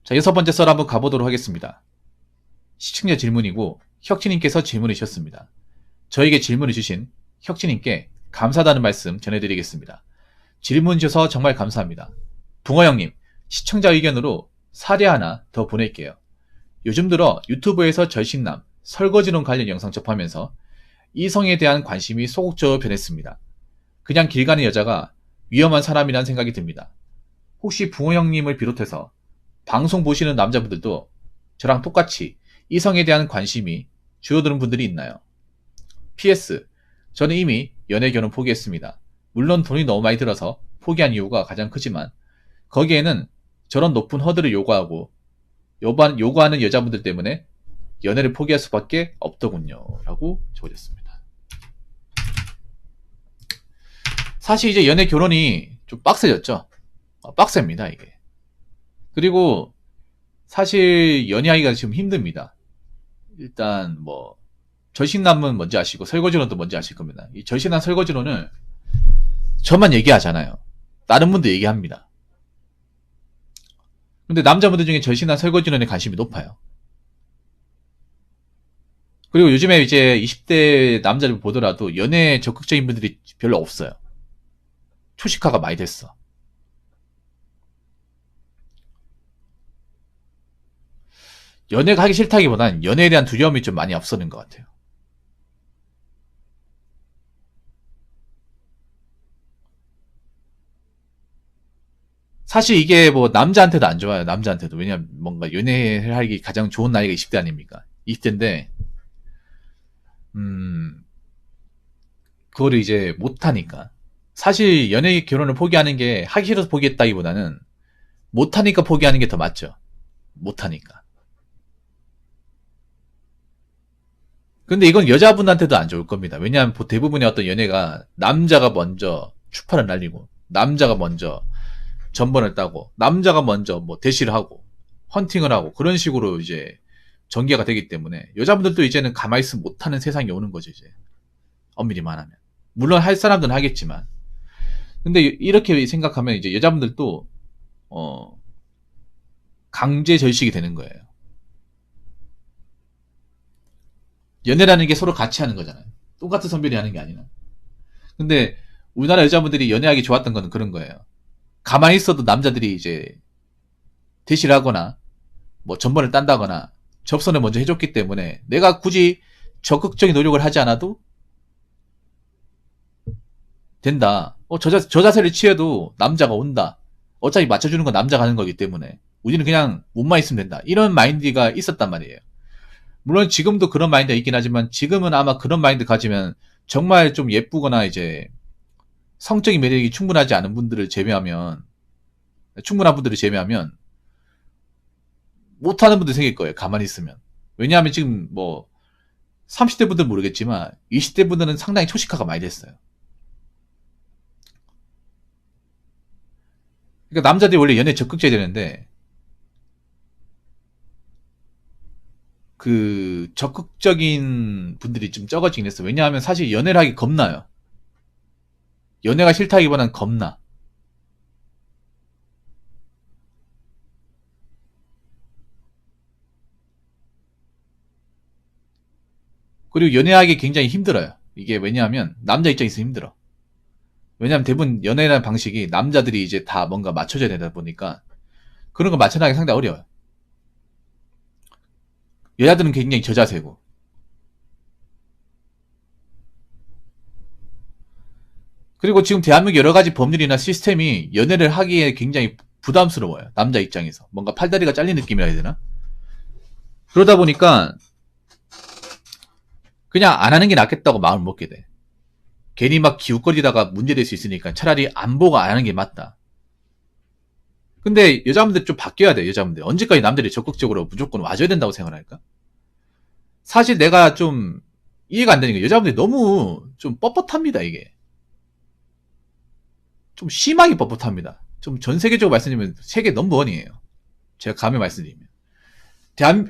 자, 6번째 썰 한번 가보도록 하겠습니다. 시청자 질문이고 혁진님께서 질문을 주셨습니다. 저에게 질문을 주신 혁진님께 감사하다는 말씀 전해드리겠습니다. 질문 주셔서 정말 감사합니다. 붕어 형님, 시청자 의견으로 사례 하나 더 보낼게요. 요즘 들어 유튜브에서 절신남, 설거지론 관련 영상 접하면서 이성에 대한 관심이 소극적으로 변했습니다. 그냥 길 가는 여자가 위험한 사람이란 생각이 듭니다. 혹시 붕어 형님을 비롯해서 방송 보시는 남자분들도 저랑 똑같이 이성에 대한 관심이 줄어드는 분들이 있나요? PS, 저는 이미 연애 결혼 포기했습니다. 물론 돈이 너무 많이 들어서 포기한 이유가 가장 크지만 거기에는 저런 높은 허들을 요구하는 여자분들 때문에 연애를 포기할 수밖에 없더군요. 라고 적어졌습니다. 사실 이제 연애 결혼이 좀 빡세졌죠. 빡셉니다, 이게. 그리고 사실 연애하기가 지금 힘듭니다. 일단 뭐 절신남은 뭔지 아시고 설거지론도 뭔지 아실 겁니다. 이 절신남 설거지론을 저만 얘기하잖아요. 다른 분도 얘기합니다. 근데 남자분들 중에 절신남 설거지론에 관심이 높아요. 그리고 요즘에 이제 20대 남자를 보더라도 연애에 적극적인 분들이 별로 없어요. 초식화가 많이 됐어. 연애가 하기 싫다기보단 연애에 대한 두려움이 좀 많이 앞서는 것 같아요. 사실 이게 뭐 남자한테도 안 좋아요. 남자한테도. 왜냐면 뭔가 연애를 하기 가장 좋은 나이가 20대 아닙니까? 20대인데 그거를 이제 못하니까. 사실 연애 결혼을 포기하는 게 하기 싫어서 포기했다기보다는 못하니까 포기하는 게 더 맞죠. 못하니까. 근데 이건 여자분한테도 안 좋을 겁니다. 왜냐하면 대부분의 어떤 연애가 남자가 먼저 추파를 날리고 남자가 먼저 전번을 따고 남자가 먼저 뭐 대시를 하고 헌팅을 하고 그런 식으로 이제 전개가 되기 때문에 여자분들도 이제는 가만히 있으면 못하는 세상이 오는 거죠. 이제 엄밀히 말하면. 물론 할 사람들은 하겠지만. 근데 이렇게 생각하면 이제 여자분들도 강제 절식이 되는 거예요. 연애라는 게 서로 같이 하는 거잖아요. 똑같은 선별이 하는 게 아니라. 근데 우리나라 여자분들이 연애하기 좋았던 거는 그런 거예요. 가만히 있어도 남자들이 이제 대시를 하거나 뭐 전번을 딴다거나 접선을 먼저 해줬기 때문에 내가 굳이 적극적인 노력을 하지 않아도 된다. 저 자세를 취해도 남자가 온다. 어차피 맞춰주는 건 남자가 하는 거기 때문에 우리는 그냥 몸만 있으면 된다. 이런 마인드가 있었단 말이에요. 물론 지금도 그런 마인드가 있긴 하지만 지금은 아마 그런 마인드 가지면 정말 좀 예쁘거나 이제 성적인 매력이 충분하지 않은 분들을 제외하면 충분한 분들을 제외하면 못하는 분들 생길 거예요. 가만히 있으면. 왜냐하면 지금 뭐 30대 분들은 모르겠지만 20대 분들은 상당히 초식화가 많이 됐어요. 그러니까 남자들이 원래 연애 적극적이 되는데 그 적극적인 분들이 좀 적어지긴 했어. 왜냐하면 사실 연애를 하기 겁나요. 연애가 싫다기보다는 겁나. 그리고 연애하기 굉장히 힘들어요. 이게 왜냐하면 남자 입장에서 힘들어. 왜냐하면 대부분 연애라는 방식이 남자들이 이제 다 뭔가 맞춰줘야 되다 보니까 그런 거 맞춰나가기 상당히 어려워요. 여자들은 굉장히 저자세고. 그리고 지금 대한민국 여러 가지 법률이나 시스템이 연애를 하기에 굉장히 부담스러워요. 남자 입장에서. 뭔가 팔다리가 잘린 느낌이라 해야 되나? 그러다 보니까 그냥 안 하는 게 낫겠다고 마음을 먹게 돼. 괜히 막 기웃거리다가 문제될 수 있으니까 차라리 안 보고 안 하는 게 맞다. 근데 여자분들 좀 바뀌어야 돼. 여자분들. 언제까지 남들이 적극적으로 무조건 와줘야 된다고 생각할까? 사실 내가 좀 이해가 안 되는 게 여자분들이 너무 좀 뻣뻣합니다. 이게. 좀 심하게 뻣뻣합니다. 좀 전 세계적으로 말씀드리면 세계 넘버원이에요. 제가 감히 말씀드리면.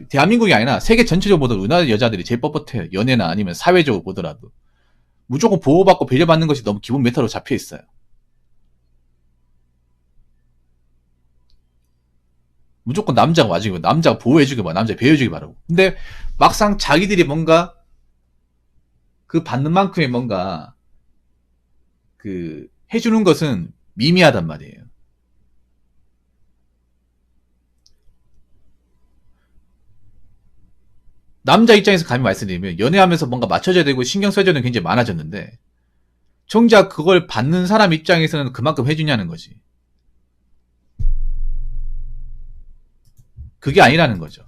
대한민국이 아니라 세계 전체적으로 보더라도 우리나라 여자들이 제일 뻣뻣해요. 연애나 아니면 사회적으로 보더라도. 무조건 보호받고 배려받는 것이 너무 기본 메타로 잡혀 있어요. 무조건 남자가 와주고, 남자가 보호해주길 바라고, 남자가 배워주길 바라고. 근데 막상 자기들이 뭔가 그 받는 만큼의 뭔가 그 해주는 것은 미미하단 말이에요. 남자 입장에서 감히 말씀드리면 연애하면서 뭔가 맞춰줘야 되고 신경 써줘야 되는 게 굉장히 많아졌는데 정작 그걸 받는 사람 입장에서는 그만큼 해주냐는 거지. 그게 아니라는 거죠.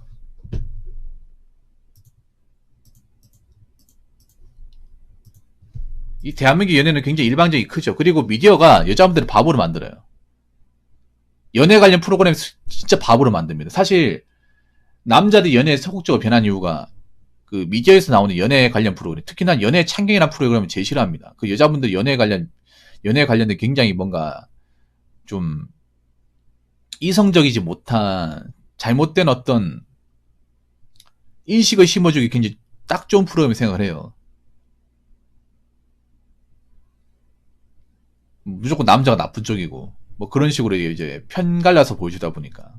이 대한민국 연애는 굉장히 일방적이 크죠. 그리고 미디어가 여자분들을 바보로 만들어요. 연애 관련 프로그램 진짜 바보로 만듭니다. 사실 남자들 연애에 소극적으로 변한 이유가 그 미디어에서 나오는 연애 관련 프로그램, 특히나 연애 참견이라는 프로그램을 제일 싫어합니다. 그 여자분들 연애 관련된 굉장히 뭔가 좀 이성적이지 못한 잘못된 어떤 인식을 심어주기 굉장히 딱 좋은 프로그램을 생각을 해요. 무조건 남자가 나쁜 쪽이고 뭐 그런 식으로 이제 편갈라서 보여주다 보니까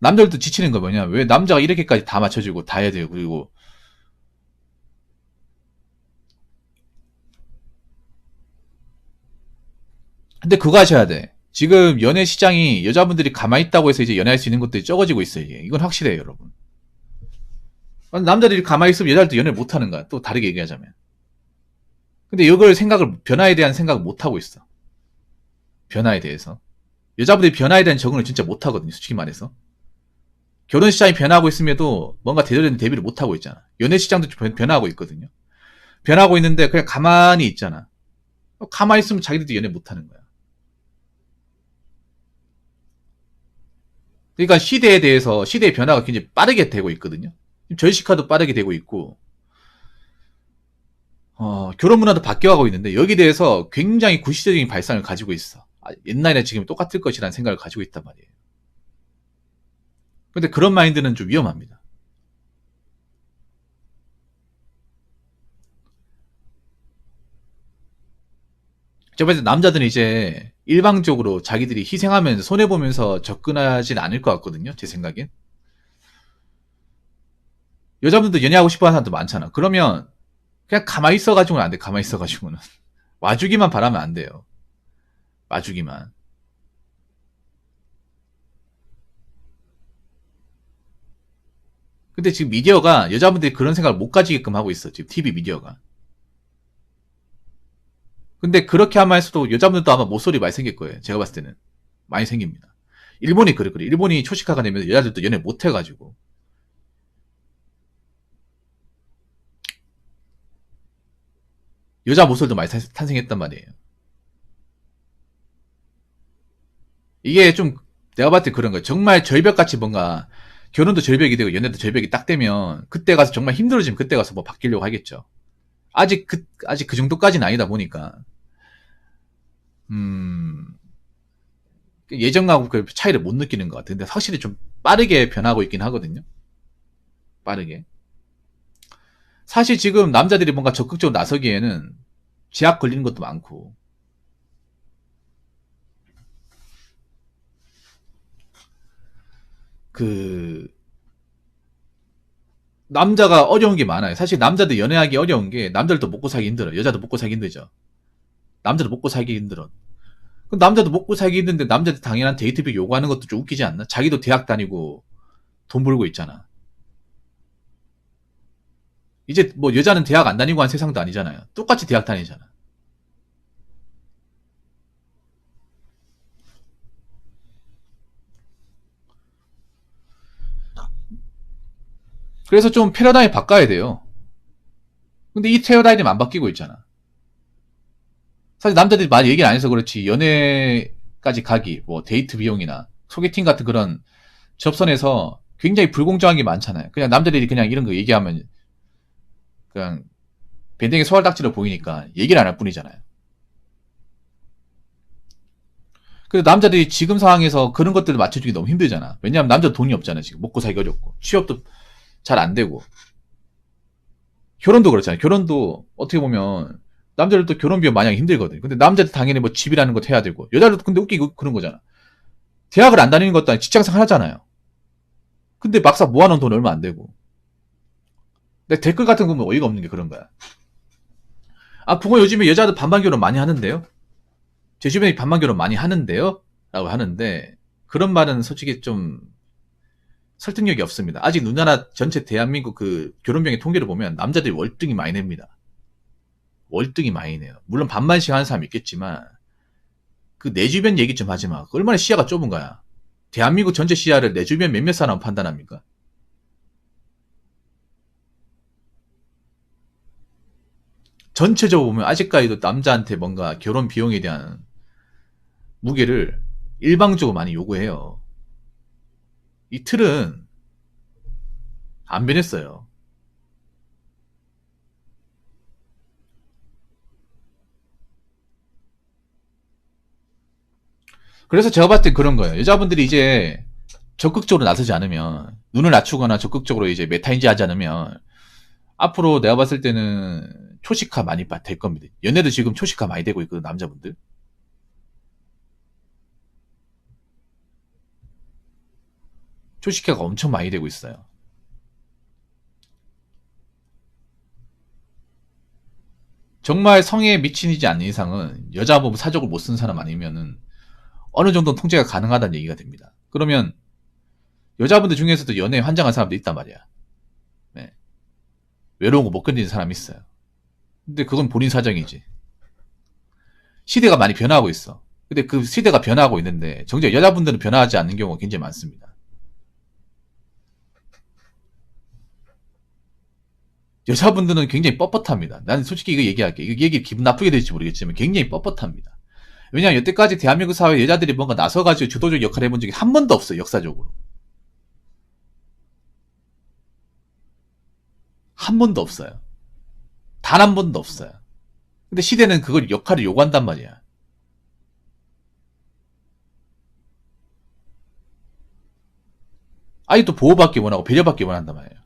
남자들도 지치는 거 뭐냐, 왜 남자가 이렇게까지 다 맞춰주고 다 해야 돼요. 그리고 근데 그거 하셔야 돼. 지금 연애 시장이 여자분들이 가만히 있다고 해서 이제 연애할 수 있는 것들이 적어지고 있어요. 이건 확실해요, 여러분. 남자들이 가만히 있으면 여자들도 연애를 못 하는 거야. 또 다르게 얘기하자면. 근데 이걸 변화에 대한 생각을 못 하고 있어. 변화에 대해서. 여자분들이 변화에 대한 적응을 진짜 못 하거든요, 솔직히 말해서. 결혼 시장이 변화하고 있음에도 뭔가 제대로 된 대비를 못 하고 있잖아. 연애 시장도 변화하고 있거든요. 변하고 있는데 그냥 가만히 있잖아. 가만히 있으면 자기들도 연애 못 하는 거야. 그러니까 시대에 대해서 시대의 변화가 굉장히 빠르게 되고 있거든요. 전시카도 빠르게 되고 있고 결혼 문화도 바뀌어가고 있는데 여기에 대해서 굉장히 구시대적인 발상을 가지고 있어. 옛날이나 지금 똑같을 것이라는 생각을 가지고 있단 말이에요. 근데 그런 마인드는 좀 위험합니다. 제가 봤을 때 남자들은 이제 일방적으로 자기들이 희생하면서 손해보면서 접근하진 않을 것 같거든요. 제 생각엔. 여자분들도 연애하고 싶어하는 사람도 많잖아. 그러면 그냥 가만히 있어가지고는 안 돼. 가만히 있어가지고는. 와주기만 바라면 안 돼요. 와주기만. 근데 지금 미디어가 여자분들이 그런 생각을 못 가지게끔 하고 있어. 지금 TV 미디어가. 근데 그렇게 하면서도 여자분들도 아마 모쏠이 많이 생길 거예요. 제가 봤을 때는. 많이 생깁니다. 일본이 그래. 일본이 초식화가 되면 여자들도 연애 못 해가지고. 여자 모쏠도 많이 탄생했단 말이에요. 이게 좀 내가 봤을 때 그런 거예요. 정말 절벽같이 뭔가 결혼도 절벽이 되고 연애도 절벽이 딱 되면 그때 가서 정말 힘들어지면 그때 가서 뭐 바뀌려고 하겠죠. 아직 그 정도까지는 아니다 보니까 예전하고 그 차이를 못 느끼는 것 같아요. 근데 확실히 좀 빠르게 변하고 있긴 하거든요. 빠르게. 사실 지금 남자들이 뭔가 적극적으로 나서기에는 제약 걸리는 것도 많고 그 남자가 어려운 게 많아요. 사실 남자들 연애하기 어려운 게 남자들도 먹고 살기 힘들어. 여자도 먹고 살기 힘들죠. 남자도 먹고 살기 힘들어. 남자도 먹고 살기 힘든데 남자들 당연한 데이트비 요구하는 것도 좀 웃기지 않나? 자기도 대학 다니고 돈 벌고 있잖아. 이제 뭐 여자는 대학 안 다니고 한 세상도 아니잖아요. 똑같이 대학 다니잖아. 그래서 좀 패러다임 바꿔야 돼요. 근데 이 패러다임이 안 바뀌고 있잖아. 사실 남자들이 많이 얘기를 안 해서 그렇지 연애까지 가기, 뭐 데이트 비용이나 소개팅 같은 그런 접선에서 굉장히 불공정한 게 많잖아요. 그냥 남자들이 그냥 이런 거 얘기하면 그냥 밴댕이 소알딱지로 보이니까 얘기를 안 할 뿐이잖아요. 그래서 남자들이 지금 상황에서 그런 것들을 맞춰주기 너무 힘들잖아. 왜냐하면 남자 돈이 없잖아. 지금 먹고 살기 어렵고 취업도 잘 안 되고 결혼도 그렇잖아요. 결혼도 어떻게 보면 남자들도 결혼 비용 마냥 힘들거든. 근데 남자들 당연히 뭐 집이라는 것도 해야 되고, 여자들도 근데 웃기고 그런 거잖아. 대학을 안 다니는 것도 아니고 직장생활 하잖아요. 근데 막상 모아놓은 돈 얼마 안 되고. 근데 댓글 같은 거 보면 어이가 없는 게 그런 거야. 아, 그거 요즘에 여자들 반반 결혼 많이 하는데요? 제 주변에 반반 결혼 많이 하는데요? 라고 하는데, 그런 말은 솔직히 좀 설득력이 없습니다. 아직 우리나라 전체 대한민국 그 결혼비용의 통계를 보면 남자들이 월등히 많이 냅니다. 월등히 많이 내요. 물론 반반씩 하는 사람이 있겠지만, 그 내 주변 얘기 좀 하지 마. 얼마나 시야가 좁은 거야. 대한민국 전체 시야를 내 주변 몇몇 사람 판단합니까? 전체적으로 보면 아직까지도 남자한테 뭔가 결혼 비용에 대한 무게를 일방적으로 많이 요구해요. 이 틀은 안 변했어요. 그래서 제가 봤을 때 그런 거예요. 여자분들이 이제 적극적으로 나서지 않으면, 눈을 낮추거나 적극적으로 이제 메타인지 하지 않으면, 앞으로 내가 봤을 때는 초식화 많이 될 겁니다. 연애도 지금 초식화 많이 되고 있거든, 남자분들. 초식화가 엄청 많이 되고 있어요. 정말 성에 미친이지 않는 이상은 여자 보고 사족을 못 쓴 사람 아니면은 어느 정도 통제가 가능하다는 얘기가 됩니다. 그러면 여자분들 중에서도 연애에 환장한 사람도 있단 말이야. 네. 외로운 거 못 견디는 사람이 있어요. 근데 그건 본인 사정이지. 시대가 많이 변화하고 있어. 근데 그 시대가 변화하고 있는데 정작 여자분들은 변화하지 않는 경우가 굉장히 많습니다. 여자분들은 굉장히 뻣뻣합니다. 나는 솔직히 이거 얘기할게. 이거 얘기 기분 나쁘게 될지 모르겠지만 굉장히 뻣뻣합니다. 왜냐하면 여태까지 대한민국 사회에 여자들이 뭔가 나서가지고 주도적 역할을 해본 적이 한 번도 없어요. 역사적으로. 한 번도 없어요. 단 한 번도 없어요. 근데 시대는 그걸 역할을 요구한단 말이야. 아직도 보호받기 원하고 배려받기 원한단 말이에요.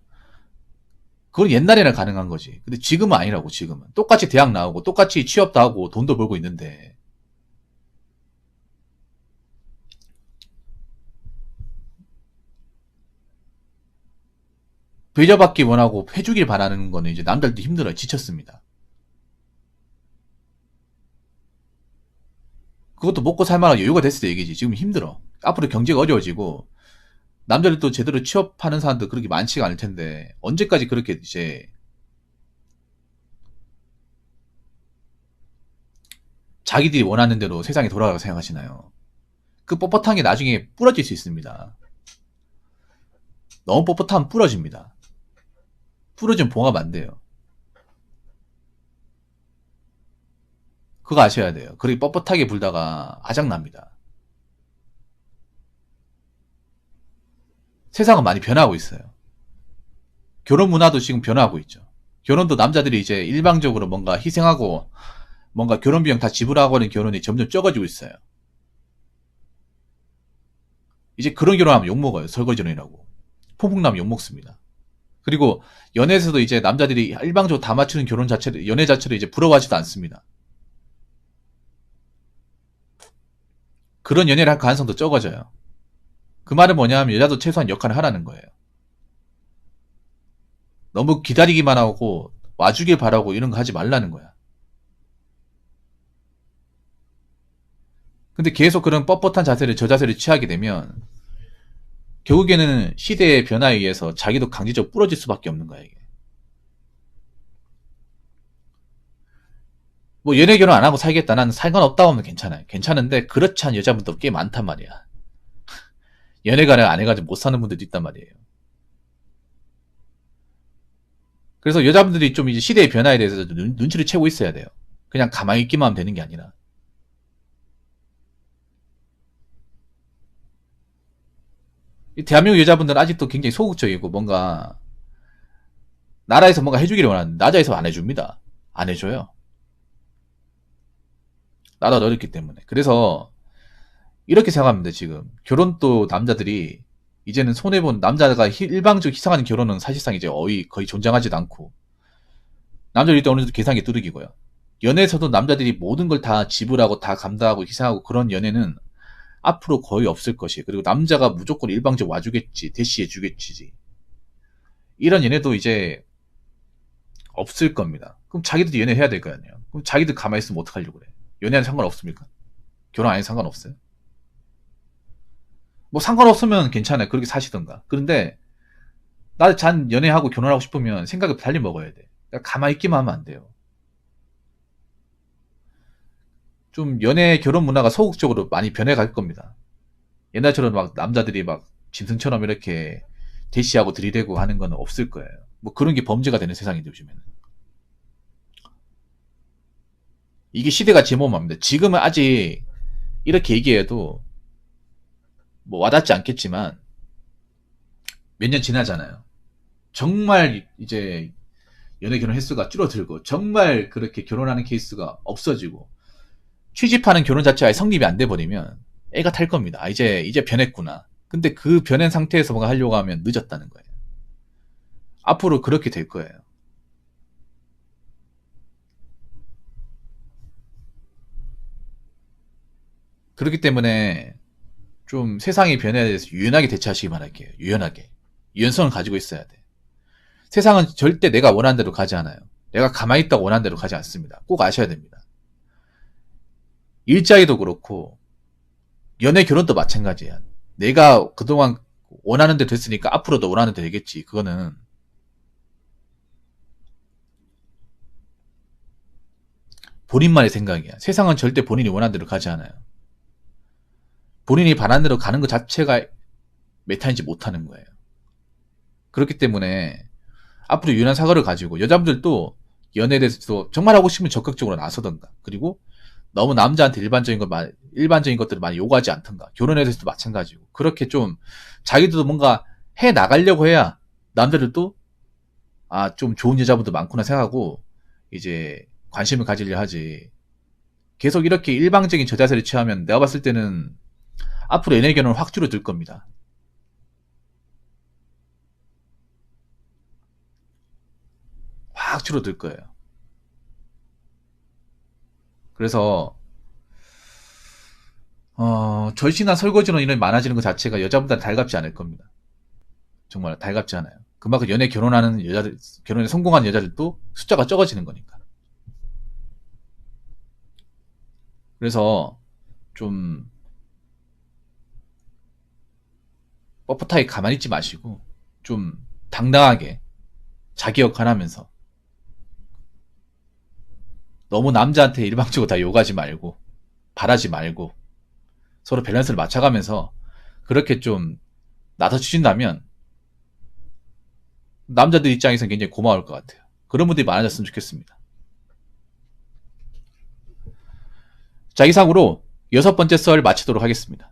그건 옛날에는 가능한 거지. 근데 지금은 아니라고, 지금은. 똑같이 대학 나오고, 똑같이 취업도 하고, 돈도 벌고 있는데. 배려받기 원하고, 해주길 바라는 거는 이제 남들도 힘들어요. 지쳤습니다. 그것도 먹고 살만한 여유가 됐을 때 얘기지. 지금 힘들어. 앞으로 경제가 어려워지고, 남자들도 제대로 취업하는 사람도 그렇게 많지가 않을 텐데, 언제까지 그렇게 이제, 자기들이 원하는 대로 세상이 돌아가고 생각하시나요? 그 뻣뻣한 게 나중에 부러질 수 있습니다. 너무 뻣뻣하면 부러집니다. 부러지면 봉합 안 돼요. 그거 아셔야 돼요. 그렇게 뻣뻣하게 불다가 아작납니다. 세상은 많이 변하고 있어요. 결혼 문화도 지금 변화하고 있죠. 결혼도 남자들이 이제 일방적으로 뭔가 희생하고 뭔가 결혼 비용 다 지불하고 하는 결혼이 점점 적어지고 있어요. 이제 그런 결혼하면 욕먹어요. 설거지론이라고. 폭풍나면 욕먹습니다. 그리고 연애에서도 이제 남자들이 일방적으로 다 맞추는 결혼 자체를, 연애 자체를 이제 부러워하지도 않습니다. 그런 연애를 할 가능성도 적어져요. 그 말은 뭐냐면 여자도 최소한 역할을 하라는 거예요. 너무 기다리기만 하고 와주길 바라고 이런 거 하지 말라는 거야. 근데 계속 그런 뻣뻣한 자세를, 저 자세를 취하게 되면 결국에는 시대의 변화에 의해서 자기도 강제적으로 부러질 수밖에 없는 거야, 이게. 뭐 연애 결혼 안 하고 살겠다, 나는 상관없다고 하면 괜찮아요. 괜찮은데 그렇지 않은 여자분도 꽤 많단 말이야. 연애가 안 해가지고 못 사는 분들도 있단 말이에요. 그래서 여자분들이 좀 이제 시대의 변화에 대해서 눈치를 채고 있어야 돼요. 그냥 가만히 있기만 하면 되는 게 아니라. 이 대한민국 여자분들은 아직도 굉장히 소극적이고 뭔가 나라에서 뭔가 해주기를 원하는데 나라에서 안 해줍니다. 안 해줘요. 나라가 어렵기 때문에. 그래서 이렇게 생각합니다. 지금 결혼도 남자들이 이제는 손해본, 남자가 일방적으로 희생하는 결혼은 사실상 이제 거의 존재하지도 않고, 남자들이 또 어느 정도 계산이 뚜렷이고요. 연애에서도 남자들이 모든 걸 다 지불하고 다 감당하고 희생하고 그런 연애는 앞으로 거의 없을 것이에요. 그리고 남자가 무조건 일방적 와주겠지, 대시해주겠지. 이런 연애도 이제 없을 겁니다. 그럼 자기들도 연애해야 될 거 아니에요. 그럼 자기들 가만히 있으면 어떡하려고 그래. 연애는 상관없습니까? 결혼 안 해도 상관없어요? 뭐 상관없으면 괜찮아요. 그렇게 사시던가. 그런데 나 잔 연애하고 결혼하고 싶으면 생각을 달리 먹어야 돼. 가만히 있기만 하면 안 돼요. 좀 연애 결혼 문화가 소극적으로 많이 변해갈 겁니다. 옛날처럼 막 남자들이 막 짐승처럼 이렇게 대시하고 들이대고 하는 건 없을 거예요. 뭐 그런 게 범죄가 되는 세상인데 요즘에는. 이게 시대가 제모합니다. 지금은 아직 이렇게 얘기해도 뭐 와닿지 않겠지만 몇 년 지나잖아요. 정말 이제 연애 결혼 횟수가 줄어들고 정말 그렇게 결혼하는 케이스가 없어지고 취집하는 결혼 자체가 성립이 안 돼 버리면 애가 탈 겁니다. 아, 이제 변했구나. 근데 그 변한 상태에서 뭔가 하려고 하면 늦었다는 거예요. 앞으로 그렇게 될 거예요. 그렇기 때문에 좀 세상의 변화에 대해서 유연하게 대처하시기 바랄게요. 유연하게. 유연성을 가지고 있어야 돼. 세상은 절대 내가 원하는 대로 가지 않아요. 내가 가만히 있다고 원하는 대로 가지 않습니다. 꼭 아셔야 됩니다. 일자리도 그렇고 연애 결혼도 마찬가지야. 내가 그동안 원하는 대로 됐으니까 앞으로도 원하는 대로 되겠지. 그거는 본인만의 생각이야. 세상은 절대 본인이 원하는 대로 가지 않아요. 본인이 바라는 대로 가는 것 자체가 메타인지 못하는 거예요. 그렇기 때문에 앞으로 유연한 사고를 가지고 여자분들도 연애에 대해서 정말 하고 싶으면 적극적으로 나서던가, 그리고 너무 남자한테 일반적인 것들을 많이 요구하지 않던가, 결혼에 대해서도 마찬가지고, 그렇게 좀 자기들도 뭔가 해 나가려고 해야 남자들도 아, 좀 좋은 여자분도 많구나 생각하고 이제 관심을 가지려 하지. 계속 이렇게 일방적인 저자세를 취하면 내가 봤을 때는 앞으로 연애 결혼은 확 줄어들 겁니다. 확 줄어들 거예요. 그래서 절친한 설거지로 인해 많아지는 것 자체가 여자분들한테 달갑지 않을 겁니다. 정말 달갑지 않아요. 그만큼 연애 결혼하는 여자들, 결혼에 성공한 여자들도 숫자가 적어지는 거니까. 그래서 좀 뻣뻣하게 가만히 있지 마시고 좀 당당하게 자기 역할하면서 너무 남자한테 일방적으로 다 요구하지 말고 바라지 말고 서로 밸런스를 맞춰가면서 그렇게 좀 나서 주신다면 남자들 입장에서는 굉장히 고마울 것 같아요. 그런 분들이 많아졌으면 좋겠습니다. 자, 이상으로 6번째 썰 마치도록 하겠습니다.